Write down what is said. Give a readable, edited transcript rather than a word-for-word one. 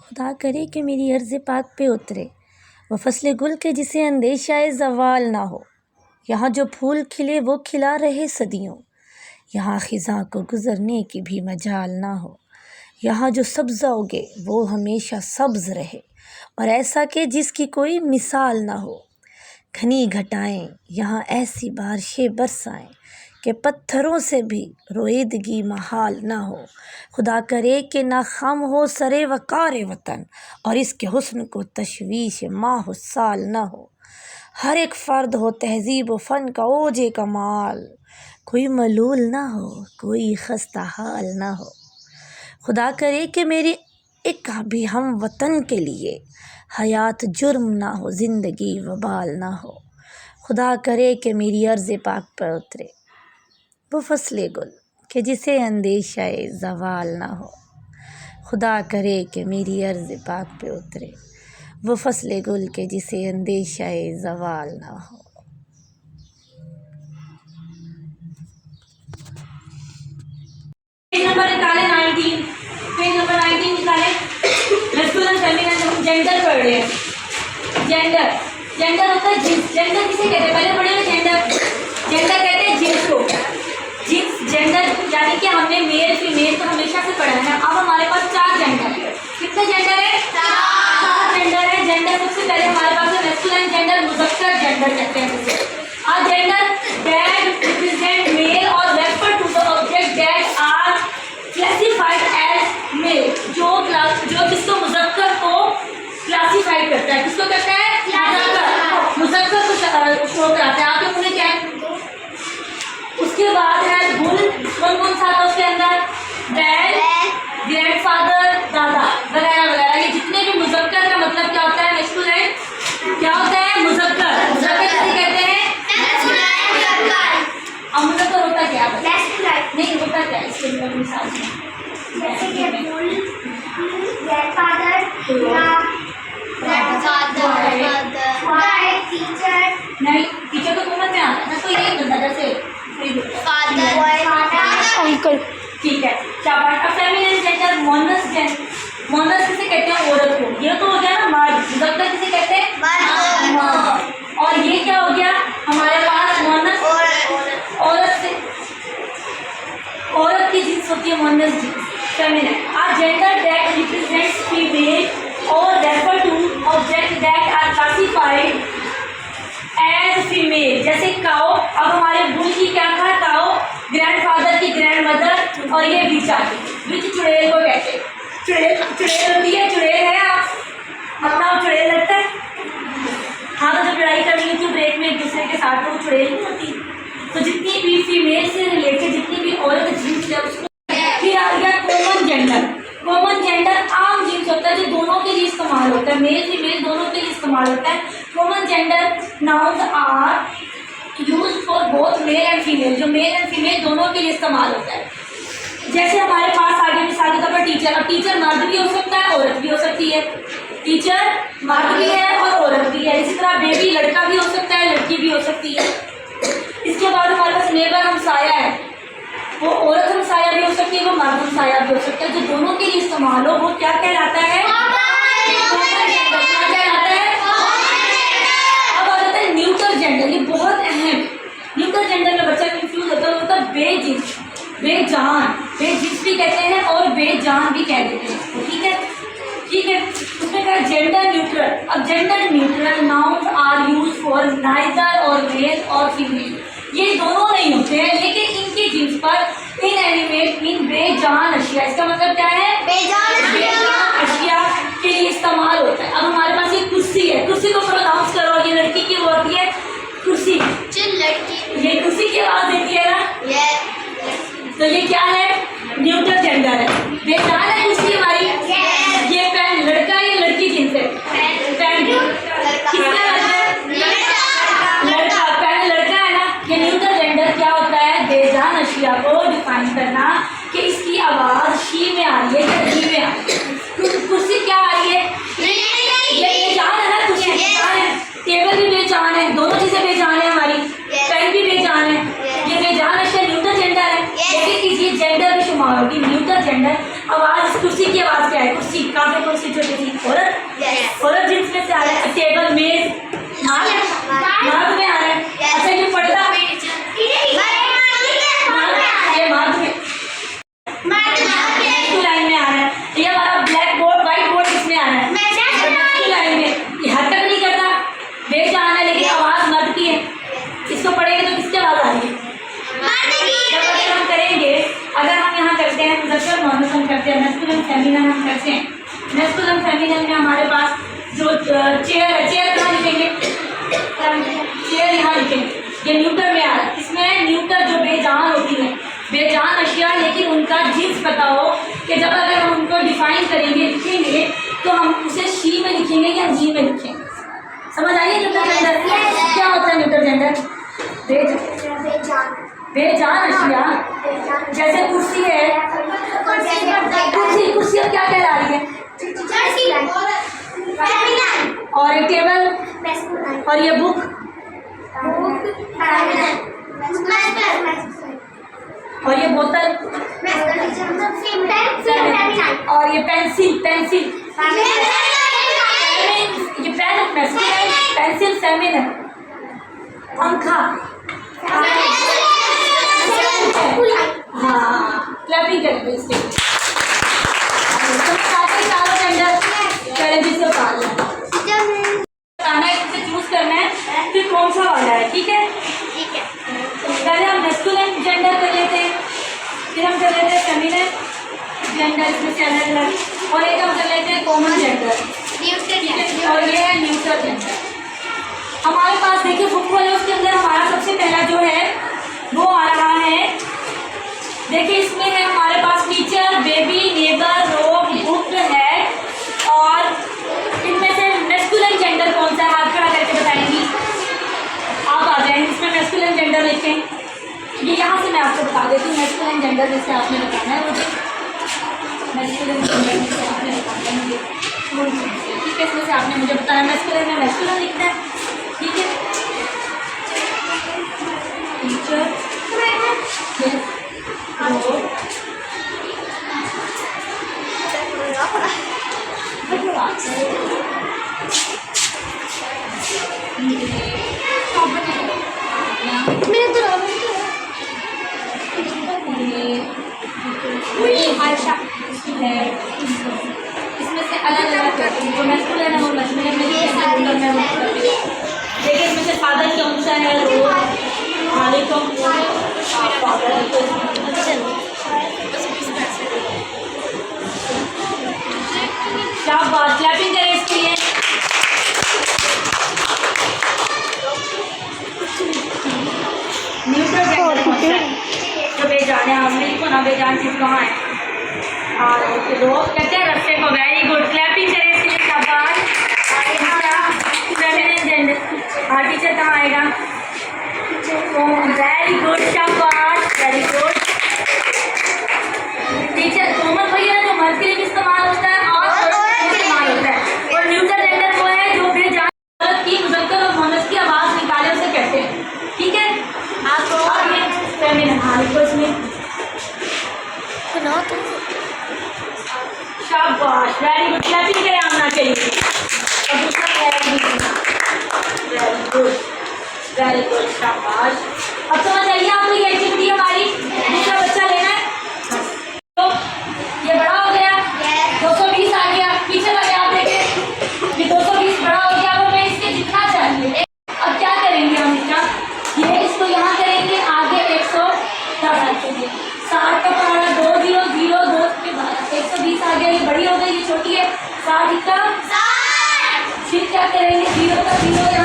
खुदा करे कि मेरी अर्ज़ पाक पे उतरे वो फसले गुल के जिसे अंदेशाए ज़वाल ना हो। यहाँ जो फूल खिले वो खिला रहे सदियों, यहाँ ख़िज़ां को गुज़रने की भी मजाल ना हो। यहाँ जो सब्ज़ा उगे वो हमेशा सब्ज़ रहे और ऐसा कि जिसकी कोई मिसाल ना हो। घनी घटाएं यहाँ ऐसी बारिशें बरसाएं कि पत्थरों से भी रोईदगी महाल ना हो। खुदा करे कि ना खाम हो सरे वक़ार वतन और इसके हुस्न को तशवीश माह साल ना हो। हर एक फ़र्द हो तहज़ीब व फ़न का ओजे कमाल, कोई मलूल ना हो कोई खस्ता हाल ना हो। खुदा करे कि मेरे एक भी हम वतन के लिए हयात जुर्म ना हो ज़िंदगी वबाल ना हो। खुदा करे कि मेरी अर्ज़ पाक पर उतरे वो फसले गुल कि जिसे अंदेशाए ज़वाल ना हो। खुदा करे कि मेरी अर्ज़ पाक पे उतरे वो फसले गुल के जिसे अंदेशाए ज़वाल ना हो। पेज नंबर निकाले 19, पेज नंबर 19 निकाले। मैस्कुलिन फेमिनिन हम जेंडर पढ़ रहे हैं। जेंडर जेंडर होता है जिन्स। जेंडर किसे कहते हैं? पहले पढ़े हुए जेंडर। जेंडर कहते हैं जिन्स को। जिन्स जेंडर यानी कि हमने मेल फीमेल तो हमेशा से पढ़ा है ना। अब हमारे पास 4 जेंडर है। कितने जेंडर है? 4 जेंडर है। जेंडर सबसे पहले हमारे पास है मैस्कुलिन जेंडर, मुज़क्कर जेंडर कहते हैं उसे। अब जेंडर दैट रिप्रेजेंट मेल और refer to the object that are classified as male. जो किसको मुज़क्कर को क्लासिफाइड करता है। किसको कहता है? मुज़क्कर को शो कराता है। आपके मुझे क्या है? उसके बाद है गुल। कौन कौन सा आता है उसके अंदर? डैड, ग्रैंडफादर, दादा वगैरह वगैरह। ये जितने भी मुज़क्कर का मतलब क्या होता है? मैस्कुलिन क्या होता है? मुज़क्कर। मुज़क्कर किसे कहते हैं? अब मुज़क्कर होता क्या है? नहीं होता क्या है? इसके अंदर मिसाल जैसे कि फूल, ग्रैंडफादर, टीचर। नहीं, टीचर तो कॉमन में आता है ना। तो ये बंदा जैसे अंकल ठीक है। शाबाश। अब फेमिनिन जेंडर मोनस किसे कहते हैं? औरत को। ये तो हो गया ना मर्द। मुज़क्कर किसे कहते हैं? मर्द। और ये क्या हो गया हमारे पास? मोनस औरत से। औरत की जिन्स होती है मोनस जिन्स, फेमिनिन। अब जेंडर दैट रिप्रेजेंट्स फीमेल और refer to object that are classified as female. जैसे काओ। अब हमारे बुल की क्या था? काओ। ग्रैंडफादर की ग्रैंडमदर। और ये बीचा बीच चुड़ैल को कहते हैं। चुड़ैल होती है। चुड़ैल है आप अपना चुड़ैल लगता है। हाँ, तो जब लड़ाई करनी होती है ब्रेक में एक दूसरे के साथ तो चुड़ैल नहीं होती। तो जितनी भी फीमेल से रिलेटेड जितनी भी औरत जीन्स है उसको। फिर आ गया कॉमन जेंडर। कॉमन जेंडर आम जीन्स होता है जो दोनों के लिए इस्तेमाल होता है। मेल फीमेल दोनों के लिए इस्तेमाल होता है। Common gender nouns are used for both male and female. जो मेल एंड फीमेल दोनों के लिए इस्तेमाल होता है। जैसे हमारे पास आगे मिसाल के तौर पर टीचर। अब टीचर मर्द भी हो सकता है, औरत भी हो सकती है। टीचर मर्द भी है और औरत भी है। इसी तरह बेबी लड़का भी हो सकता है, लड़की भी हो सकती है। इसके बाद हमारे पास नेबर हमसाया है। वो औरत हमसाया भी हो सकती है, वो मर्द हमसाया भी हो सकता है। जो दोनों के लिए इस्तेमाल हो वो क्या कहलाता है? क्या कहलाता है? अब आ जाता है न्यूट्रल जेंडर। ये बहुत अहम। न्यूट्रल जेंडर में बच्चा कंफ्यूज होता है। मतलब बेजिन्स, बेजान। बेजिन्स भी कहते हैं और बेजान भी कह देते हैं। ठीक है, ठीक है। उसमें कहा जेंडर न्यूट्रल। अब gender neutral nouns are use for neither और मेल और फीमेल। ये दोनों नहीं होते हैं लेकिन इनकी जीन्स पर इनएनिमेट मीन बेजान अशिया। इसका मतलब क्या है? बेजान अशिया के लिए इस्तेमाल होता है। अब हमारे पास ये कुर्सी है। कुर्सी को प्रोनाउंस करो। ये लड़की की वो होती है कुर्सी। लड़की ये कुर्सी की आवाज देती है ना। तो ये क्या है? न्यूट्रल जेंडर है। बेजान है कुर्सी हमारी। ये पेन लड़का या लड़की जीन्स है? पेन किसका है? लड़का। पेन लड़का है ना। ये न्यूट्रल जेंडर क्या होता है? बेजान अशिया को डिफाइन करना कि इसकी आवाज शी में आ रही है या ही में आ रही है। कुर्सी क्या आ रही है? ये बेजान है ना। कुर्सी बेजान है, टेबल भी बेजान है, दोनों चीजें बेजान है हमारी। पेन भी बेजान है। ये बेजान अशिया न्यूट्रल जेंडर है। लेकिन ये जेंडर भी शुमार होगी न्यूट्रल जेंडर। आवाज कुर्सी की आवाज क्या है? कुर्सी, काफी कुर्सी, छोटी सी फेमिनिन हम करते हैं। मैस्कुलिन फेमिनिन में हमारे पास जो चेयर है, चेयर कहाँ लिखेंगे? चेयर यहाँ लिखेंगे। ये न्यूटर में आ रहा है। इसमें न्यूटर जो बेजान होती है, बेजान अशिया, लेकिन उनका जिन्स पता हो कि जब अगर हम उनको डिफाइन करेंगे, लिखेंगे, तो हम उसे शी में लिखेंगे या जी में लिखेंगे। समझ आइए न्यूटर जेंडर क्या होता है? न्यूटर जेंडर बेजान अशिया, जैसे कुर्सी है, कुर्सी अब क्या कहला रही है? और ये टेबल, और ये बुक, और ये बोतल, और ये पेंसिल, ये पेन मैस्कुलिन, पेंसिल फेमिनिन, पंखा, हाँ क्लैपिंग करेंगे इसके लिए। चारों जेंडर पहले भी से उतार लें, बताना है इसे चूज करना है फिर कौन सा वाला है, ठीक है? पहले हम मैस्कुलिन जेंडर कर लेते हैं, फिर हम कर लेते हैं फेमिनिन जेंडर, इसमें से अलग अलग, और एक हम कर लेते हैं कॉमन जेंडर, और ये है न्यूट्रल जेंडर। हमारे पास देखिए बुक वाले, उसके अंदर हमारा सबसे पहला जो है वो आ रहा है, देखिए इसमें है हमारे पास टीचर, बेबी, नेबर, रोग, बुक है, और इनमें से मैस्कुलिन जेंडर कौन सा है? हाथ खड़ा करके बताएंगी आप, आ जाएंगे। इसमें मैस्कुलिन जेंडर लिखें, ये यहाँ से मैं आपको बता देती हूँ। मैस्कुलिन जेंडर जैसे आपने बताना है मुझे, मैस्कुलिन जेंडर जैसे आपने बताना है मुझे, ठीक है? इसमें से आपने मुझे बताया मैस्कुलिन में मैस्कुलिन लिखना है, ठीक है? टीचर, इसमें से अलग अलग जो मैस्कुलिन है वो मैस्कुलिन में, देखिए इसमें से फादर कौन सा है? रोज, मालिक कौन सा है? क्या बात, क्लैपिंग करें इसके लिए। न्यूट्रल जेंडर कौन सा है? जो बेजान है, हमने लिखो ना बेजान चीज कहाँ है? हाँ लोग कहते हैं रस्ते को। वेरी गुड, क्लैपिंग करें इसके लिए, शाबाश। फेमिनिन जेंडर, हाँ टीचर कहाँ आएगा? वेरी गुड, शाबाश, वेरी गुड। टीचर कॉमन वही है जो मर्द के लिए भी इस्तेमाल होता है और औरत के लिए इस्तेमाल होता है, और न्यूट्रल जेंडर वो है जो बेजान औरत की, मुज़क्कर और मुअन्नस की आवाज़ निकाले उसे कहते हैं, ठीक है? आपको और ये फेमिनिन, हाँ लिखो इसमें, शाबाश, वेरी गुड, क्लैपिंग करें आना चाहिए। और दूसरा वेरी गुड, वेरी गुड, शाबाश। अब समझ आइए आपको ये एक्टिविटी हमारी, दूसरा बच्चा लेना है, तो ये बड़ा हो गया, 220 आ गया, पीछे वाले आप देखें ये 220 बड़ा हो गया, अब हमें इसके जितना चाहिए। अब क्या करेंगे हम इसका, ये इसको यहाँ करेंगे, आगे 110 रखेंगे, 60 का पहाड़ा 2002 के बाद 120 आ गया, ये बड़ी हो गई, ये छोटी है, 60 का, फिर क्या करेंगे 0 का 0